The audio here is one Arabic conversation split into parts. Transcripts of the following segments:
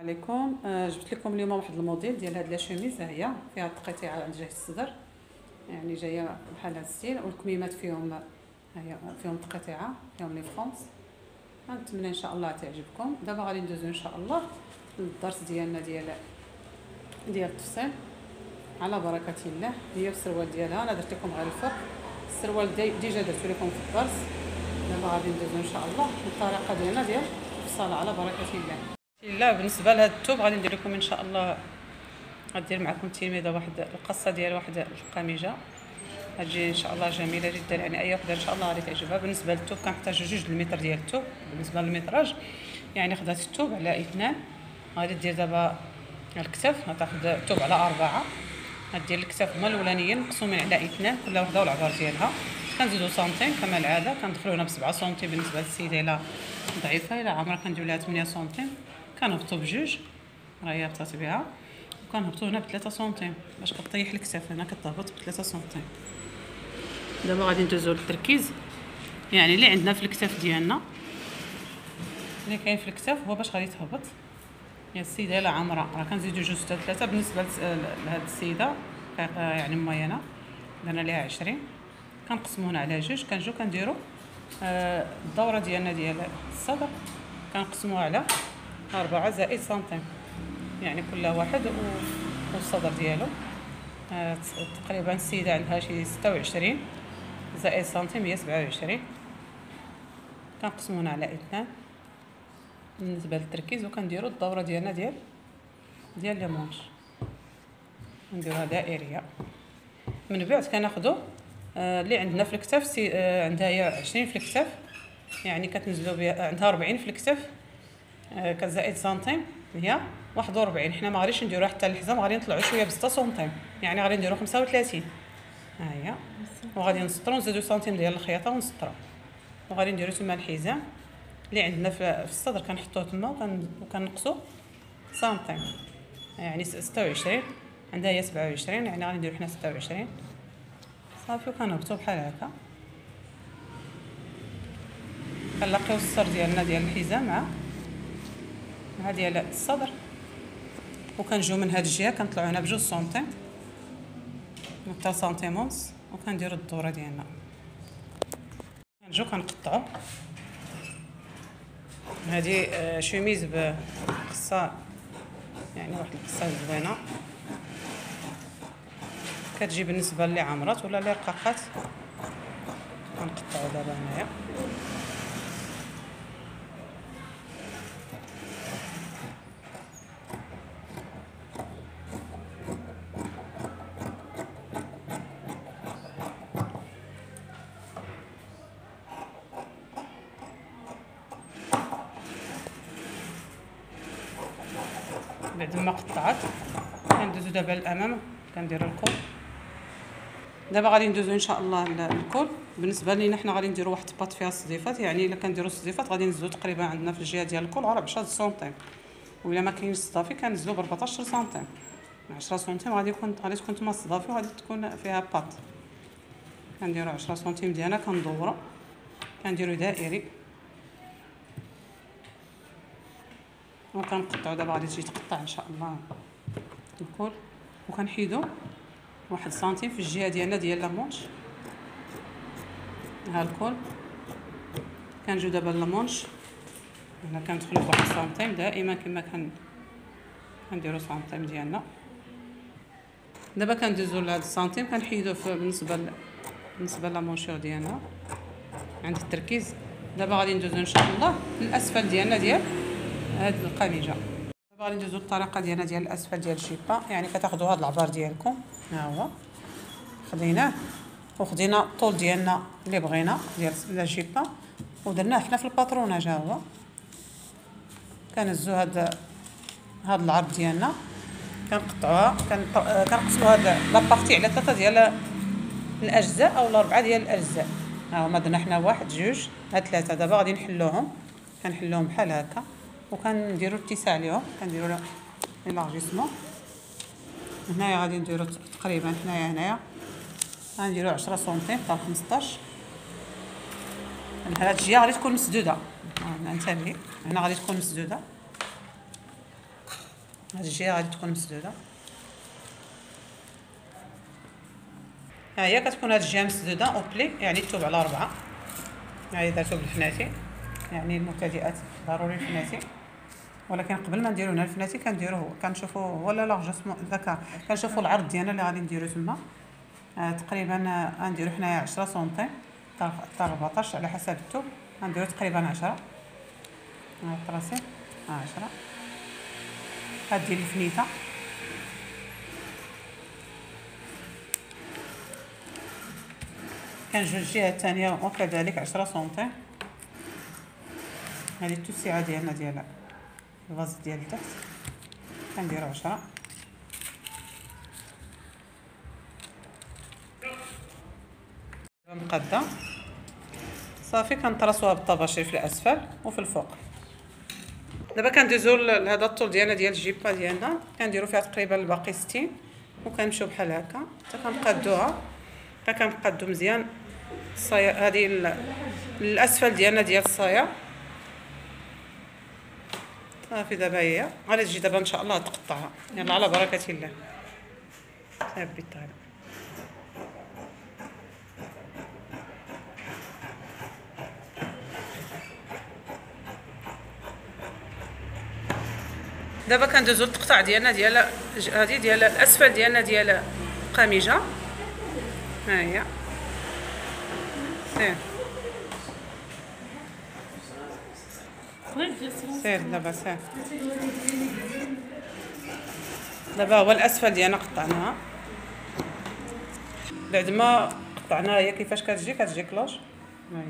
عليكم. جبت لكم اليوم واحد الموديل ديال هاد لا شوميز. ها هي فيها التقطيعه عند جهه الصدر، يعني جايه بحال هاد الستيل، والكميمات فيهم ها هي فيهم تقطيعه، فيهم لي فرونس. نتمنى ان شاء الله تعجبكم. دابا غادي ندوزو ان شاء الله للدرس ديالنا ديال التفصيل على بركه الله. هي السروال ديالها انا درت لكم غير الفوق، السروال ديجا درت لكم في الدرس. دابا غادي ندوزو ان شاء الله الطريقه ديالنا ديال الفصال على بركه الله. بالنسبه لهذا الثوب غادي ندير لكم ان شاء الله، غندير معكم تلميذه واحد القصه ديال واحد القميجه غتجي ان شاء الله جميله جدا، يعني اي وحده ان شاء الله غادي تعجبها. بالنسبه للثوب كنحتاج 2 المتر ديال الثوب. بالنسبه للمتراج يعني خدات الثوب على 2. غادي دير دابا الكتف، غتاخد الثوب على 4. غدير الكتف هما الاولانيين مقسومين على 2، كل وحده والعبار ديالها. كنزيدو سنتيم كما العاده، كندخلو هنا ب7 سنتيم بالنسبه للسيده الا ضعيفه، الا عامره كندير لها 8 سنتيم. كنهبطو بجوج، راه هي هبطات بها، وكنهبطو هنا ب3 سنتيم باش كطيح الكتاف. هنا كتهبط ب3 سنتيم. دابا غادي ندوزو للتركيز، يعني اللي عندنا في الكتاف ديالنا، اللي كاين في الكتاف هو باش غادي تهبط. يا السيده الا عامره راه كنزيدو جوج حتى 3. بالنسبه لهاد السيده يعني ممينه درنا ليها 20، كنقسمو هنا على جوج. كنجيو كنديرو الدوره ديالنا ديال الصدر كنقسموها على 4 زائد سنتيم، يعني كل واحد والصدر ديالو. تقريبا السيده عندها شي 26 زائد سنتيم هي 27. كنقسمو هنا على 2 بالنسبه للتركيز، وكنديرو الدوره ديالنا ديال لي مونش، نديروها دائريه. من بعد كناخدو اللي عندنا في الكتاف، عندها هي 20 في الكتاف، يعني كتنزلو بها عندها 40 في الكتاف، كزائد سنتيم هي 41. حنا ما غاديش نديروها حتى الحزام، غادي نطلعوا شويه ب6 سنتيم، يعني غادي نديرو 35. ها هي، وغادي نسطرو نزيدو سنتيم ديال الخياطه ونسطرو، وغادي نديرو تما الحزام اللي عندنا في الصدر كنحطوه تما وكنقصو سنتيم، يعني 26 عندها هي 27، يعني غادي نديرو حنا 26 صافي. وكنهبطو بحال هكا، كنلاقيو السر ديالنا ديال الحزام مع ديال الصدر، وكنجيو من هاد الجهه كنطلعو هنا ب2 سنتيم حتى سنتيم ونص، وكنديرو الدوره ديالنا. كنجيو كنقطعو. هادي شوميز بقصه، يعني واحد القصه زوينه كتجي بالنسبه للي عمرات ولا اللي رقاقات. كنقطعو دابا هنايا، بعد ما قطعت كندوزو دابا للامام كنديرو الكول. دابا غادي ندوزو ان شاء الله للكول. بالنسبه لينا حنا غادي نديرو واحد الباط فيها الصديفات، يعني الا كنديرو الصديفات غادي نزلو تقريبا عندنا في الجهه ديال الكول 10 سنتيم، وإلا ما كاينش الصدافي كنزلو ب 14 سنتيم. 10 سنتيم غادي تكون تما الصدافي، وغادي تكون فيها باط. كنديرو 10 سنتيم ديالنا، كندورو كنديرو دائري، وكنقطعو. دابا غادي تجي تقطع ان شاء الله الكول، وكنحيدو 1 سنتيم في الجهه ديالنا ديال لامونش. ها الكول كنجيو دابا لامونش هنا كندخلو ب1 سنتيم دائما كما كنديرو سنتيم ديالنا. دابا كندوزو لهاد السنتيم كنحيدو بالنسبه لامونشور ديالنا عند التركيز. دابا غادي ندوزو ان شاء الله للاسفل ديالنا ديال هاد القميجه. دابا غادي ندوزو الطريقه ديالنا ديال الاسفل ديال الجيبه، يعني كتاخدو هاد العبار ديالكم، ها هو خديناه وخدينا الطول ديالنا اللي بغينا ديال الجيبه ودرناه حنا في الباتروناج. ها هو كنهزو هاد العرض ديالنا كنقطعوها، كنقسمو هاد لابارتي على 3 ديال الاجزاء او 4 ديال الاجزاء. ها هما درنا حنا 1 2 3. دابا غادي نحلوهم بحال هكا، وكنديرو الاتساع ليهم، كنديرو لهم لارجيسمون. هنايا غادي نديرو تقريبا هنايا غنديرو 10 سنتيم حتى 15. هاد الجهه غادي تكون مسدوده، انتبهي هنا غادي تكون مسدوده. هاد الجهه غادي تكون مسدوده. ها هي كتكون هاد الجهه مسدوده اوبلي، يعني الثوب على 4. هاهي درتو بالفناتي، يعني المبتدئات ضروري الفناتي. ولكن قبل ما نديرو هنا الفناتي كنشوفو هو لا لارجوسمون داك، كنشوفو العرض ديالنا اللي غادي نديرو تما. تقريبا غنديرو حنايا 10 سنتيم حتى 14 على حسب الثوب. غنديرو تقريبا 10. ها الطراسي 10. هاد ديال الفنيته كنجبد الجهه الثانيه وكذلك 10 سنتيم. هذه التوسعه ديالنا ديال الفاز ديال التحت كنديرو 10. مقاده صافي كنطرسوها بالطباشير في الاسفل وفي الفوق. دابا كندوزو لهذا الطول ديالنا ديال الجيبه ديالنا، كنديرو فيها تقريبا الباقي 60 وكنمشيو بحال هكا حتى كنقادوها. كنقادو مزيان الصايه هذه الاسفل ديالنا ديال الصايه صافي. دابا هي غادي تجي دابا ان شاء الله تقطعها. يلا على بركه الله. صافي الطريق. دابا كندوزو التقطاع ديالنا ديال هذه ديال الاسفل ديالنا ديال القميجه. ها هي سير دابا سير. دابا هو الاسفل ديالنا قطعناها. بعد ما قطعناها هي كيفاش كتجي كلوش. ها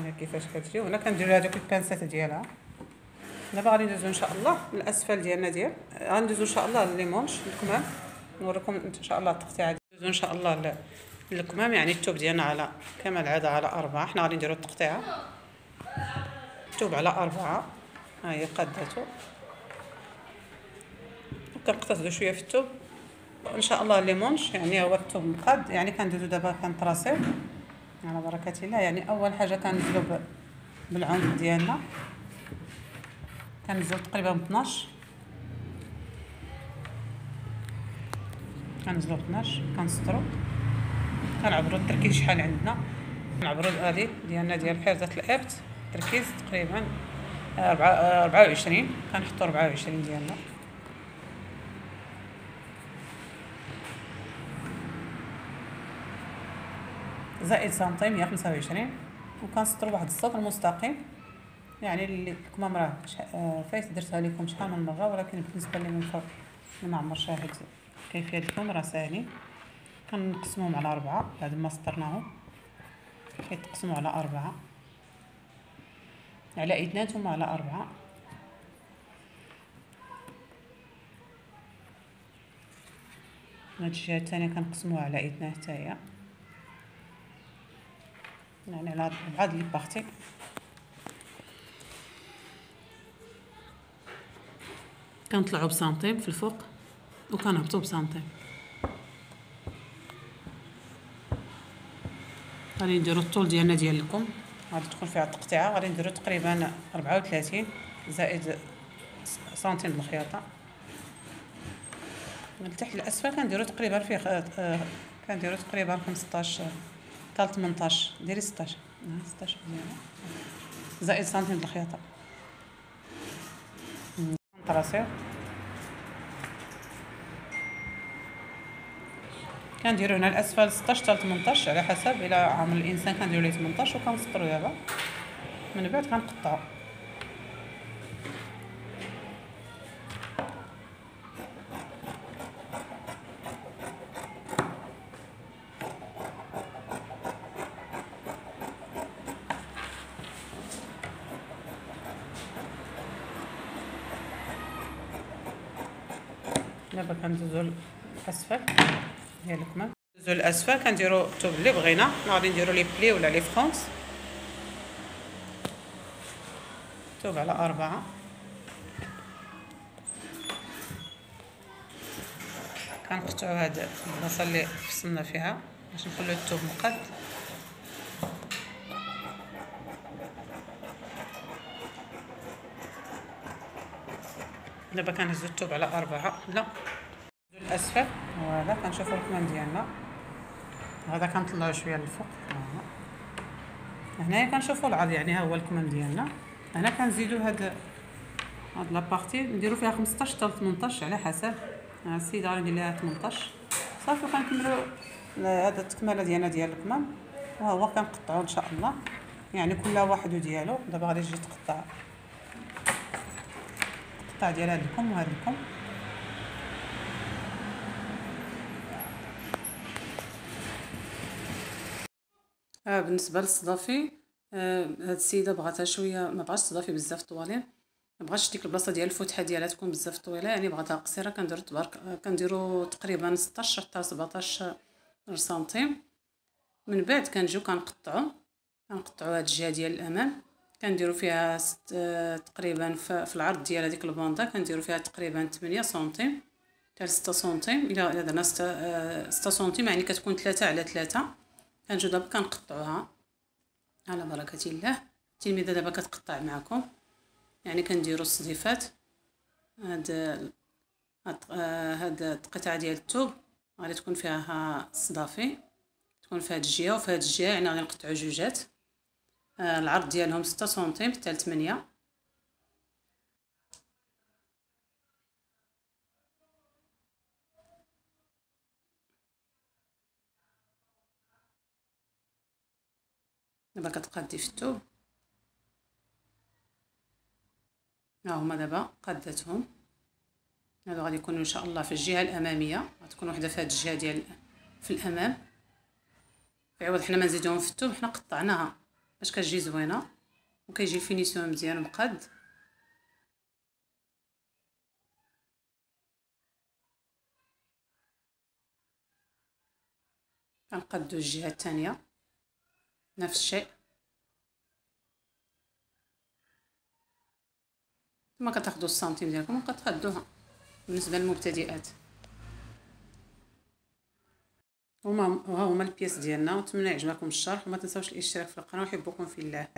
هي كيفاش كتجي. وهنا كنديرو هذوك البانسات ديالها. دابا غادي ندوزو ان شاء الله الاسفل ديالنا غندوزو ان شاء الله لليمونش الكمام، نوريكم ان شاء الله التقطيعه. ندوزو ان شاء الله الكمام، يعني الثوب ديالنا على كما العاده على 4. حنا غادي نديرو التقطيعه الثوب على 4. ها هي قاداتو وكنقتصدو شويه في الثوب ان شاء الله ليمونش، يعني هو الثوب مقاد. يعني كندوزو دابا كنطراسيو على بركه الله. يعني اول حاجه كننزلو بالعنق ديالنا، كننزلو تقريبا ب 12. كننزلو ب 12 كنسطرو، كنعبرو التركيز شحال عندنا. كنعبرو هذه ديالنا ديال حرزه الابت تركيز تقريبا 24. كنحطو 24 ديالنا. زائد سنتيم هي 25. وكنسطرو واحد السطر مستقيم. يعني اللي الكمام راه فايت درتها لكم شحال من مره، ولكن بالنسبه لي من فوق ما عمر شاهد كيفيه الكم راه ساهلين. كنقسموهم على 4 بعد ما سطرناهم. كيتقسموا على 4 على اثنيناتهم على 4. هاد الجهه الثانيه كنقسموها على اثنين حتى هي، يعني على 4 لي بارتي. كنطلعوا بسنتيم في الفوق وكنهبطوا بسنتيم. غادي نديرو الطول ديالنا ديال الكم، غادي تكون فيها التقطيعه. غادي نديرو تقريبا 34 زائد سنتيم بالخياطه. من تحت للاسفل كنديرو تقريبا فيه كنديرو تقريبا 15 حتى 18. ديري 16 16 مزيان زائد سنتيم بالخياطه. نطراسيو كنديرو هنا الاسفل 16 حتى 18 على حسب الى عمر الانسان. كنديرو ليه 18 وكنسطرو دابا. من بعد كنقطعو. دابا كندوزو الاسفل ديال الكمام. ندوزو الاسفل كنديرو الثوب اللي بغينا. غادي نديرو لي بلي ولا لي فرونس. ثوب على 4. كنقطعو هاد البلاصه اللي فصلنا فيها باش نخليو الثوب مقاد. دابا كنهزو الثوب على 4. لا الاسفل، فوالا كنشوفو الكمام ديالنا. هذا كنطلعو شويه للفوق. هنايا كنشوفو العرض، يعني ها هو الكمام ديالنا. هنا كنزيدو هاد لابارتي نديرو فيها 15 حتى 18 على حسب. السيده غندير ليها 18 صافي. وكنكملو هاد التكماله ديالنا ديال الكمام. وها هو كنقطعو ان شاء الله، يعني كل واحد ديالو. دابا غادي تجي تقطع القطع ديال هاد الكم وهاد الكم. بالنسبه للصدافي، هاد السيده بغاتها شويه، ما بغاتش صدافي بزاف طوالين، ما بغاتش ديك البلاصه ديال الفتحه ديالها تكون بزاف طويله، يعني بغاتها قصيره. كنديرو تقريبا 16 حتى 17 سنتيم. من بعد كنجيو كنقطعو هاد الجهه ديال الامام، كنديرو فيها تقريبا في العرض ديال هذيك الباندا كنديرو فيها تقريبا 8 سنتيم حتى 6 سنتيم. الا درنا 6 سنتيم يعني كتكون 3 على 3. كنجيو دابا كنقطعوها على بركه الله. التلميذه دابا كتقطع معكم، يعني كنديرو الصديفات. هاد القطعه ديال الثوب غادي تكون فيها الصدافي، تكون في هاد الجهه وفي هاد الجهه، يعني غادي نقطعو جوجات. العرض ديالهم 6 سنتيم حتى 8. دابا كتقادي في الثوب. ها هما دابا قادتهم. هادو غادي يكونوا ان شاء الله في الجهه الاماميه، غتكون وحده في هاد الجهه ديال في الامام. في عوض حنا ما نزيدوهم في الثوب، حنا قطعناها باش كتجي زوينه وكيجي الفينيسيون مزيان مقاد. كنقادو الجهه الثانيه نفس الشيء. ثم كتاخذوا السنتيم ديالكم وكتقادوها بالنسبه للمبتدئات. ها هما البياس ديالنا. ونتمنى يعجبكم الشرح، وما تنساوش الاشتراك في القناه. وحبكم في الله.